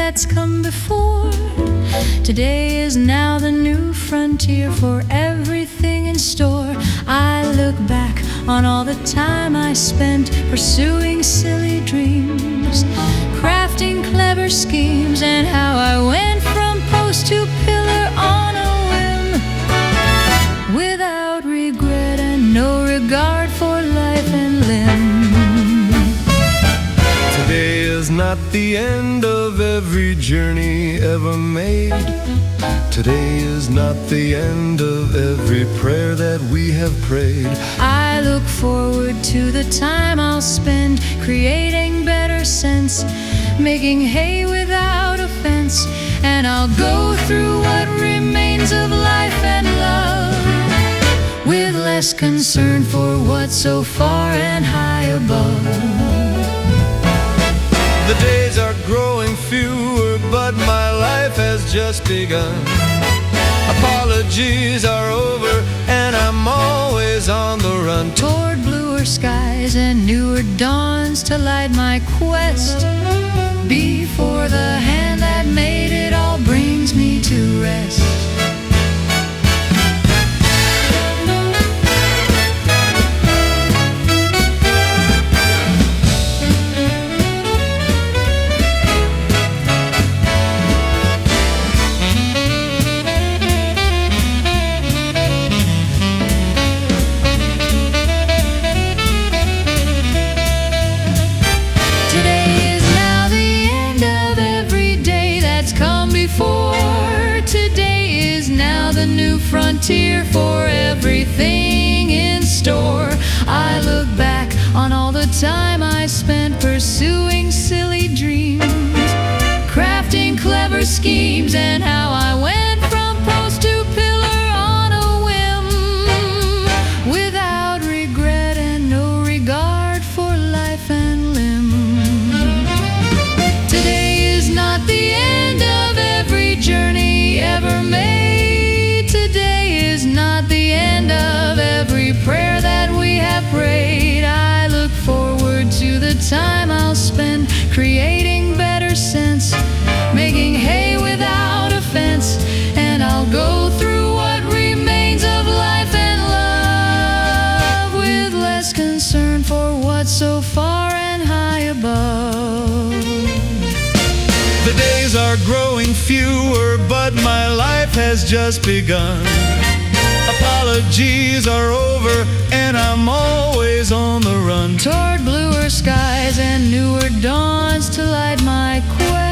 that's come before. Today is now the new frontier for everything in store. I look back on all the time I spent pursuing silly dreams, crafting clever schemes, and how I went from post to pillar on a whim, without regret and no regard for life and limb. Today is not the end of every journey ever made. Today is not the end of every prayer that we have prayed. I look forward to the time I'll spend creating better sense, making hay without offense, and I'll go through what remains of life and love, with less concern for what's so far and high above. The days are growing fewer, but my life has just begun. Apologies are over, and I'm always on the run toward bluer skies and newer dawns to light my quest, before the hand that made it all brings me to rest. Today is now the new frontier for everything in store. I look back on all the time I spent pursuing silly dreams, crafting clever schemes, and how I went from post to pillar on a whim, without regret and no regard for life and limb. Today is not the end of every journey ever made. Today is not the end of every prayer that we have prayed. I look forward to the time I'll spend creating better sense, making hay without offense, and I'll go through what remains of life and love, with less concern for what's so far and high above. The days are growing fewer, but my life has just begun. Apologies are over, and I'm always on the run toward bluer skies and newer dawns to light my quest,